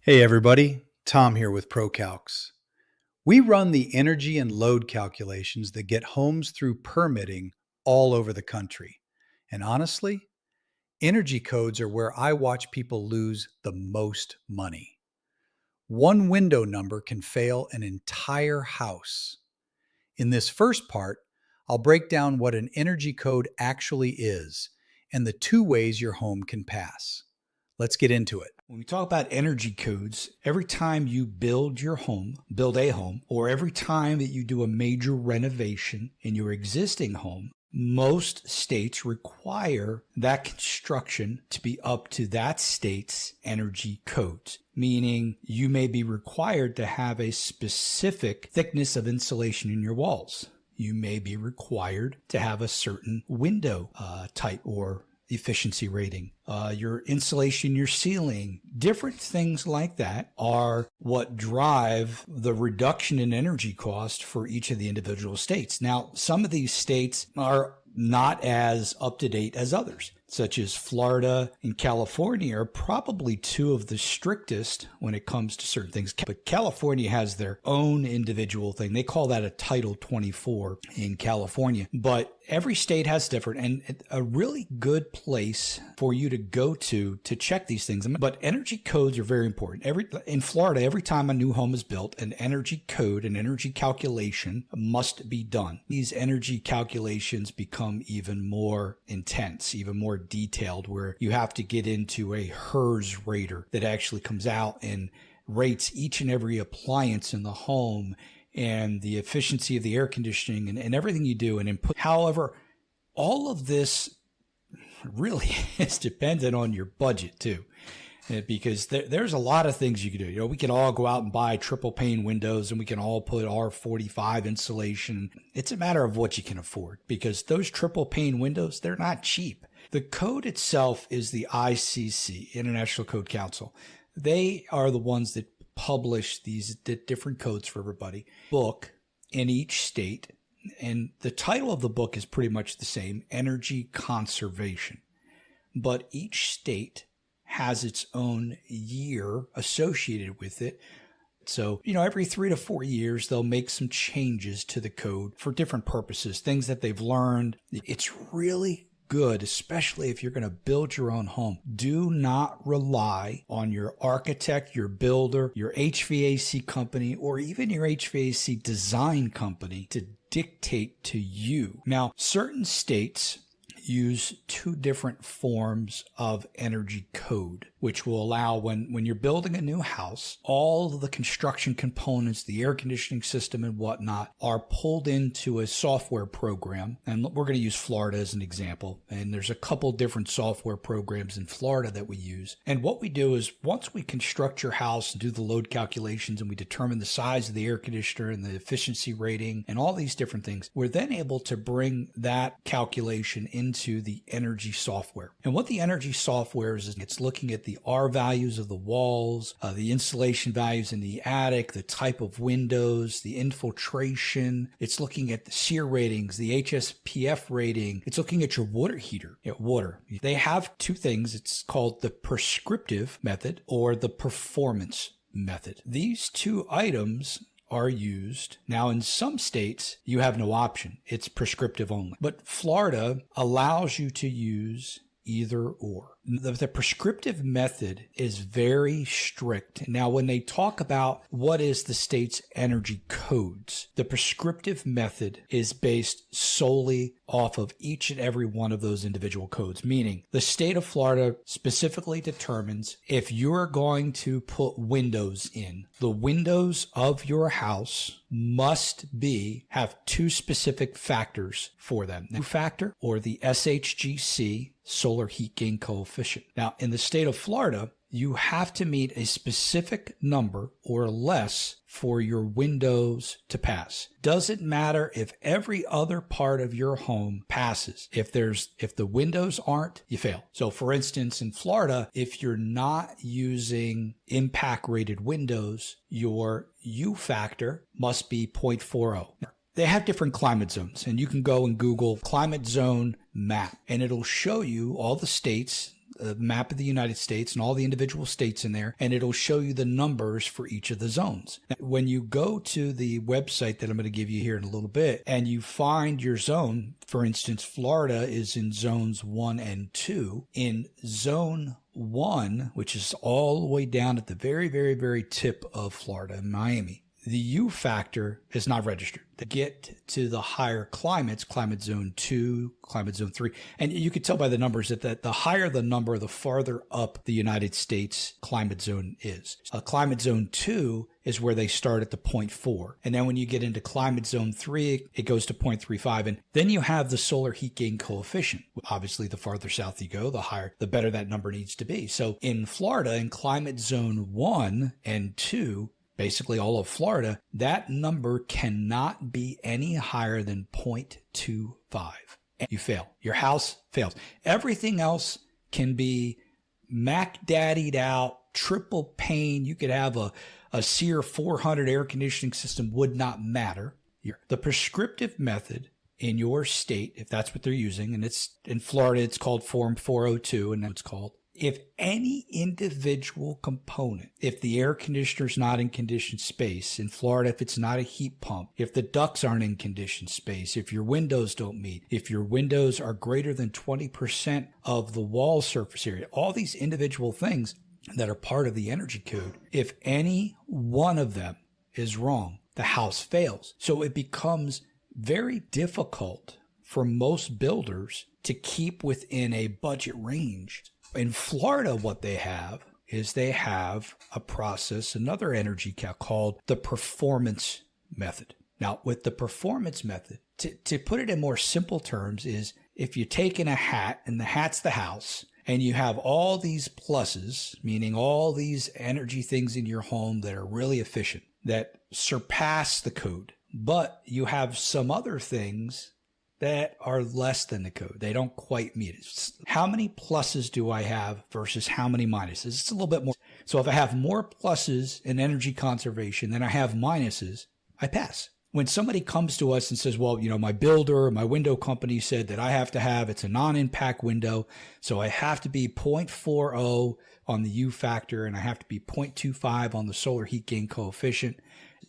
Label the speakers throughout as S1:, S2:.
S1: Hey everybody, Tom here with ProCalcs. We run the energy and load calculations that get homes through permitting all over the country. And honestly, energy codes are where I watch people lose the most money. One window number can fail an entire house. In this first part, I'll break down what an energy code actually is and the two ways your home can pass. Let's get into it.
S2: When we talk about energy codes, every time you build a home, or every time that you do a major renovation in your existing home, most states require that construction to be up to that state's energy codes, meaning you may be required to have a specific thickness of insulation in your walls. You may be required to have a certain window type or efficiency rating, your insulation, your ceiling, different things like that are what drive the reduction in energy cost for each of the individual states. Now, some of these states are not as up to date as others, such as Florida and California are probably two of the strictest when it comes to certain things. But California has their own individual thing. They call that a Title 24 in California. But every state has different, and a really good place for you to go to check these things. But energy codes are very important. In Florida, every time a new home is built, an energy code, an energy calculation must be done. These energy calculations become even more intense, even more detailed, where you have to get into a HERS rater that actually comes out and rates each and every appliance in the home and the efficiency of the air conditioning and everything you do and input. However, all of this really is dependent on your budget too, because there's a lot of things you can do. You know, we can all go out and buy triple pane windows and we can all put R45 insulation. It's a matter of what you can afford, because those triple pane windows, they're not cheap. The code itself is the ICC, International Code Council. They are the ones that publish these different codes for everybody. Book in each state, and the title of the book is pretty much the same, Energy Conservation. But each state has its own year associated with it. So, every 3 to 4 years, they'll make some changes to the code for different purposes, things that they've learned. It's really good, especially if you're going to build your own home. Do not rely on your architect, your builder, your HVAC company, or even your HVAC design company to dictate to you. Now, certain states use two different forms of energy code, which will allow when you're building a new house, all of the construction components, the air conditioning system and whatnot are pulled into a software program. And we're going to use Florida as an example. And there's a couple different software programs in Florida that we use. And what we do is once we construct your house and do the load calculations and we determine the size of the air conditioner and the efficiency rating and all these different things, we're then able to bring that calculation into the energy software. And what the energy software is it's looking at the R values of the walls, the insulation values in the attic, the type of windows, the infiltration. It's looking at the SEER ratings, the HSPF rating. It's looking at your water heater. Water. They have two things. It's called the prescriptive method or the performance method. These two items are used. Now, in some states, you have no option. It's prescriptive only. But Florida allows you to use either or. The prescriptive method is very strict. Now, when they talk about what is the state's energy codes, the prescriptive method is based solely off of each and every one of those individual codes, meaning the state of Florida specifically determines if you're going to put windows in, the windows of your house must have two specific factors for them. The factor or the SHGC, solar heat gain coefficient. Now, in the state of Florida, you have to meet a specific number or less for your windows to pass. Doesn't matter if every other part of your home passes. If the windows aren't, you fail. So for instance, in Florida, if you're not using impact rated windows, your U factor must be 0.40. They have different climate zones, and you can go and Google climate zone map, and it'll show you all the states a map of the United States and all the individual states in there, and it'll show you the numbers for each of the zones. Now, when you go to the website that I'm going to give you here in a little bit, and you find your zone, for instance, Florida is in zones 1 and 2. In zone 1, which is all the way down at the very, very, very tip of Florida, Miami, the U factor is not registered. To get to the higher climates, climate zone 2, climate zone 3, and you could tell by the numbers that the higher the number, the farther up the United States climate zone is. Climate zone 2 is where they start at the 0.4. And then when you get into climate zone 3, it goes to 0.35. And then you have the solar heat gain coefficient. Obviously, the farther south you go, the higher, the better that number needs to be. So in Florida, in climate zone 1 and 2, basically all of Florida, that number cannot be any higher than 0.25. You fail. Your house fails. Everything else can be Mac Daddied out, triple pane. You could have a SEER 400 air conditioning system, would not matter. The prescriptive method in your state, if that's what they're using, and it's in Florida, it's called Form 402, and that's what it's called. If any individual component, if the air conditioner's not in conditioned space, in Florida, if it's not a heat pump, if the ducts aren't in conditioned space, if your windows don't meet, if your windows are greater than 20% of the wall surface area, all these individual things that are part of the energy code, if any one of them is wrong, the house fails. So it becomes very difficult for most builders to keep within a budget range. In Florida, what they have is they have a process, another energy calc called the performance method. Now, with the performance method, to put it in more simple terms, is if you take in a hat and the hat's the house, and you have all these pluses, meaning all these energy things in your home that are really efficient, that surpass the code, but you have some other things that are less than the code. They don't quite meet it. How many pluses do I have versus how many minuses? It's a little bit more. So if I have more pluses in energy conservation than I have minuses, I pass. When somebody comes to us and says, well, my builder, my window company said that I have to have, it's a non-impact window, so I have to be 0.40 on the U factor and I have to be 0.25 on the solar heat gain coefficient.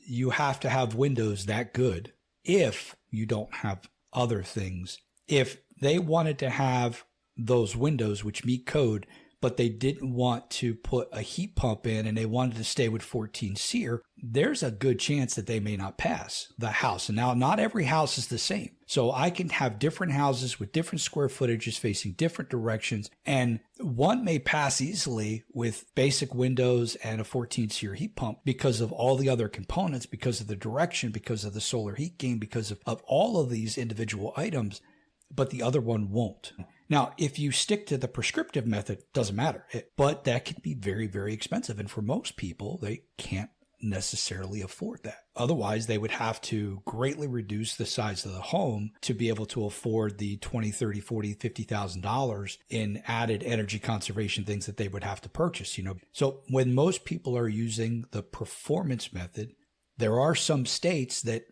S2: You have to have windows that good if you don't have other things. If they wanted to have those windows which meet code, but they didn't want to put a heat pump in and they wanted to stay with 14 SEER, there's a good chance that they may not pass the house. And now not every house is the same. So I can have different houses with different square footages facing different directions. And one may pass easily with basic windows and a 14 SEER heat pump because of all the other components, because of the direction, because of the solar heat gain, because of all of these individual items, but the other one won't. Now, if you stick to the prescriptive method, doesn't matter, but that can be very, very expensive. And for most people, they can't necessarily afford that. Otherwise, they would have to greatly reduce the size of the home to be able to afford the $20, $30, $40, $50,000 in added energy conservation things that they would have to purchase, So when most people are using the performance method, there are some states that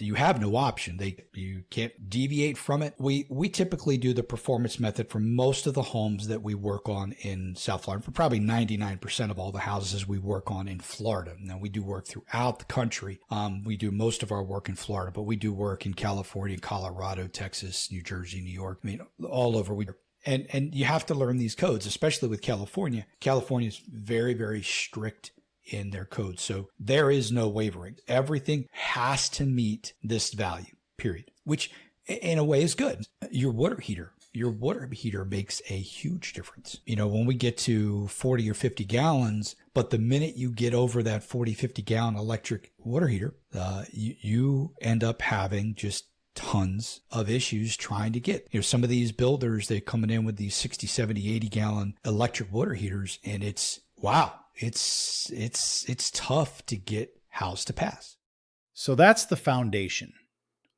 S2: you have no option. You can't deviate from it. We typically do the performance method for most of the homes that we work on in South Florida, for probably 99% of all the houses we work on in Florida. Now, we do work throughout the country. We do most of our work in Florida, but we do work in California, Colorado, Texas, New Jersey, New York, all over. And you have to learn these codes, especially with California. California is very, very strict in their code. So there is no wavering. Everything has to meet this value, period, which in a way is good. Your water heater makes a huge difference. When we get to 40 or 50 gallons, but the minute you get over that 40, 50 gallon electric water heater, you end up having just tons of issues trying to get, some of these builders, they're coming in with these 60, 70, 80 gallon electric water heaters. And it's, wow. It's tough to get house to pass.
S1: So that's the foundation.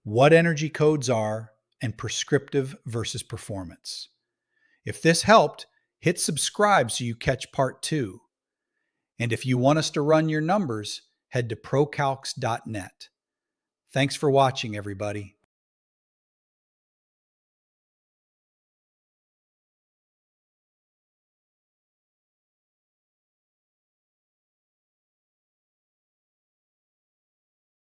S1: What energy codes are and prescriptive versus performance. If this helped, hit subscribe so you catch part 2. And if you want us to run your numbers, head to ProCalcs.net. Thanks for watching, everybody.